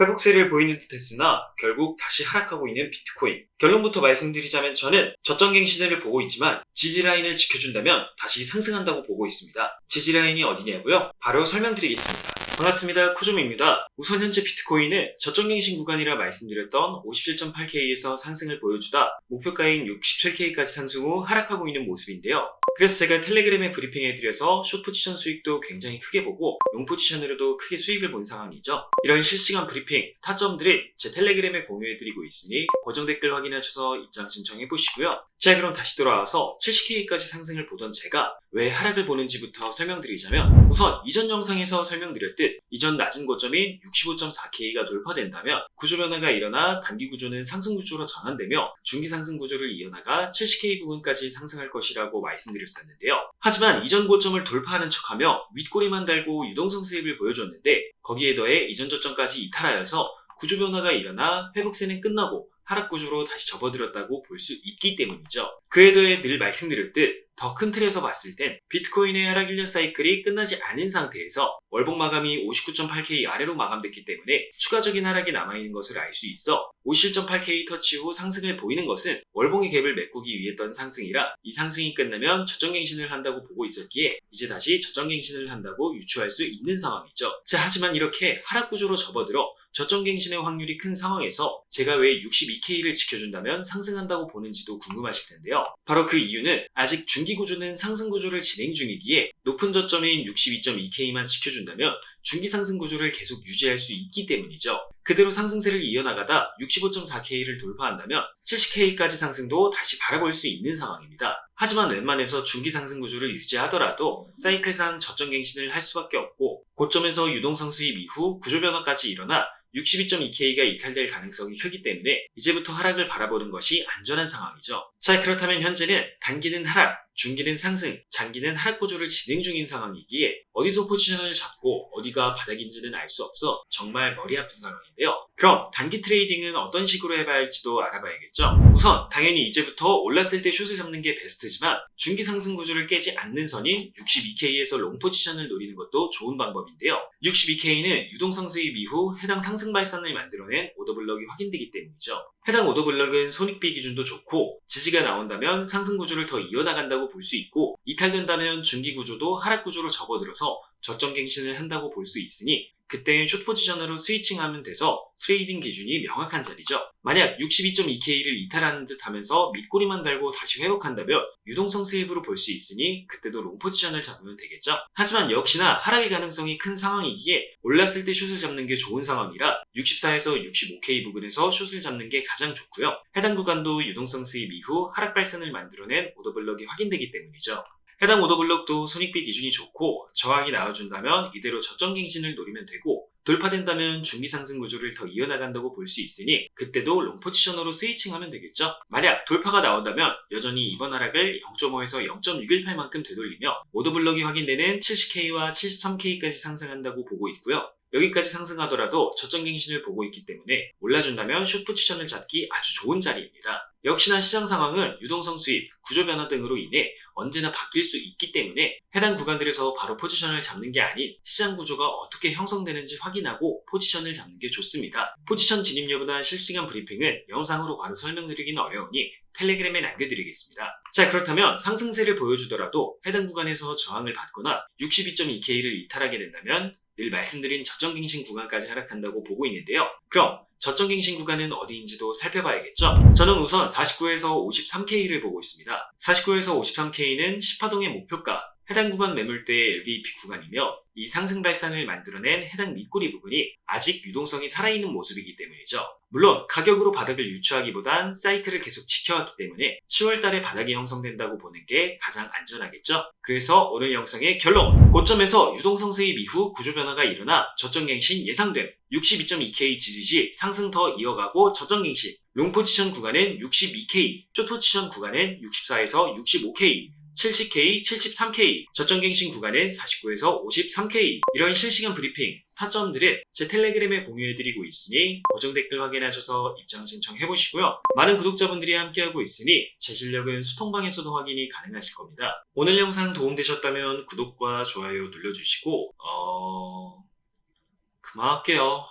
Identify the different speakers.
Speaker 1: 회복세를 보이는 듯 했으나 결국 다시 하락하고 있는 비트코인. 결론부터 말씀드리자면 저는 저점갱 시대를 보고 있지만 지지라인을 지켜준다면 다시 상승한다고 보고 있습니다. 지지라인이 어디냐고요? 바로 설명드리겠습니다. 반갑습니다. 코조미입니다. 우선 현재 비트코인은 저점갱신 구간이라 말씀드렸던 57.8K에서 상승을 보여주다 목표가인 67K까지 상승 후 하락하고 있는 모습인데요. 그래서 제가 텔레그램에 브리핑해드려서 숏포지션 수익도 굉장히 크게 보고 롱포지션으로도 크게 수익을 본 상황이죠. 이런 실시간 브리핑, 타점들을 제 텔레그램에 공유해드리고 있으니 고정 댓글 확인하셔서 입장 신청해보시고요. 자, 그럼 다시 돌아와서 70K까지 상승을 보던 제가 왜 하락을 보는지부터 설명드리자면, 우선 이전 영상에서 설명드렸듯 이전 낮은 고점인 65.4K가 돌파된다면 구조 변화가 일어나 단기 구조는 상승 구조로 전환되며 중기 상승 구조를 이어나가 70K 부근까지 상승할 것이라고 말씀드렸었는데요. 하지만 이전 고점을 돌파하는 척하며 윗꼬리만 달고 유동성 수입을 보여줬는데, 거기에 더해 이전 저점까지 이탈하여서 구조 변화가 일어나 회복세는 끝나고 하락 구조로 다시 접어들었다고 볼 수 있기 때문이죠. 그에 더해 늘 말씀드렸듯 더 큰 틀에서 봤을 땐 비트코인의 하락 1년 사이클이 끝나지 않은 상태에서 월봉 마감이 59.8K 아래로 마감됐기 때문에 추가적인 하락이 남아있는 것을 알 수 있어 57.8K 터치 후 상승을 보이는 것은 월봉의 갭을 메꾸기 위했던 상승이라 이 상승이 끝나면 저점갱신을 한다고 보고 있었기에 이제 다시 저점갱신을 한다고 유추할 수 있는 상황이죠. 자, 하지만 이렇게 하락 구조로 접어들어 저점갱신의 확률이 큰 상황에서 제가 왜 62K를 지켜준다면 상승한다고 보는지도 궁금하실 텐데요. 바로 그 이유는 아직 중기 구조는 상승 구조를 진행 중이기에 높은 저점인 62.2K만 지켜준다면 중기 상승 구조를 계속 유지할 수 있기 때문이죠. 그대로 상승세를 이어나가다 65.4K를 돌파한다면 70K까지 상승도 다시 바라볼 수 있는 상황입니다. 하지만 웬만해서 중기 상승 구조를 유지하더라도 사이클상 저점갱신을 할 수밖에 없고, 고점에서 유동성 수입 이후 구조 변화까지 일어나 62.2K가 이탈될 가능성이 크기 때문에 이제부터 하락을 바라보는 것이 안전한 상황이죠. 자, 그렇다면 현재는 단기는 하락, 중기는 상승, 장기는 하락 구조를 진행 중인 상황이기에 어디서 포지션을 잡고 어디가 바닥인지는 알 수 없어 정말 머리 아픈 상황인데요. 그럼 단기 트레이딩은 어떤 식으로 해봐야 할지도 알아봐야겠죠. 우선 당연히 이제부터 올랐을 때 숏을 잡는 게 베스트지만 중기 상승 구조를 깨지 않는 선인 62K에서 롱 포지션을 노리는 것도 좋은 방법인데요. 62K는 유동성 수입 이후 해당 상승 발산을 만들어낸 오더블럭이 확인되기 때문이죠. 해당 오더블럭은 손익비 기준도 좋고, 지지가 나온다면 상승 구조를 더 이어나간다고 볼 수 있고, 이탈된다면 중기 구조도 하락 구조로 접어들어서 저점갱신을 한다고 볼 수 있으니 그때는 숏 포지션으로 스위칭하면 돼서 트레이딩 기준이 명확한 자리죠. 만약 62.2K를 이탈하는 듯 하면서 밑꼬리만 달고 다시 회복한다면 유동성 수입으로 볼 수 있으니 그때도 롱 포지션을 잡으면 되겠죠. 하지만 역시나 하락의 가능성이 큰 상황이기에 올랐을 때 숏을 잡는 게 좋은 상황이라 64에서 65K 부근에서 숏을 잡는 게 가장 좋고요. 해당 구간도 유동성 수입 이후 하락 발산을 만들어낸 오더블럭이 확인되기 때문이죠. 해당 오더블럭도 손익비 기준이 좋고 저항이 나와준다면 이대로 저점갱신을 노리면 되고, 돌파된다면 중기 상승 구조를 더 이어나간다고 볼 수 있으니 그때도 롱 포지션으로 스위칭하면 되겠죠. 만약 돌파가 나온다면 여전히 이번 하락을 0.5에서 0.618만큼 되돌리며 오더블럭이 확인되는 70K와 73K까지 상승한다고 보고 있고요. 여기까지 상승하더라도 저점갱신을 보고 있기 때문에 올라준다면 숏 포지션을 잡기 아주 좋은 자리입니다. 역시나 시장 상황은 유동성 수입, 구조 변화 등으로 인해 언제나 바뀔 수 있기 때문에 해당 구간들에서 바로 포지션을 잡는 게 아닌 시장 구조가 어떻게 형성되는지 확인하고 포지션을 잡는 게 좋습니다. 포지션 진입 여부나 실시간 브리핑은 영상으로 바로 설명드리기는 어려우니 텔레그램에 남겨드리겠습니다. 자, 그렇다면 상승세를 보여주더라도 해당 구간에서 저항을 받거나 62.2K를 이탈하게 된다면 늘 말씀드린 저점갱신 구간까지 하락한다고 보고 있는데요. 그럼 저점갱신 구간은 어디인지도 살펴봐야겠죠. 저는 우선 49에서 53K를 보고 있습니다. 49에서 53K는 10파동의 목표가, 해당 구간 매물대의 LVP 구간이며 이 상승 발산을 만들어낸 해당 밑꼬리 부분이 아직 유동성이 살아있는 모습이기 때문이죠. 물론 가격으로 바닥을 유추하기보단 사이클을 계속 지켜왔기 때문에 10월달에 바닥이 형성된다고 보는 게 가장 안전하겠죠. 그래서 오늘 영상의 결론! 고점에서 유동성 수입 이후 구조 변화가 일어나 저점갱신 예상됨. 62.2K 지지지 상승 더 이어가고 저점갱신. 롱 포지션 구간은 62K, 숏 포지션 구간은 64에서 65K, 70K, 73K, 저점갱신 구간은 49에서 53K. 이런 실시간 브리핑, 타점들은 제 텔레그램에 공유해드리고 있으니 고정 댓글 확인하셔서 입장 신청해보시고요. 많은 구독자분들이 함께하고 있으니 제 실력은 소통방에서도 확인이 가능하실 겁니다. 오늘 영상 도움되셨다면 구독과 좋아요 눌러주시고 그만할게요.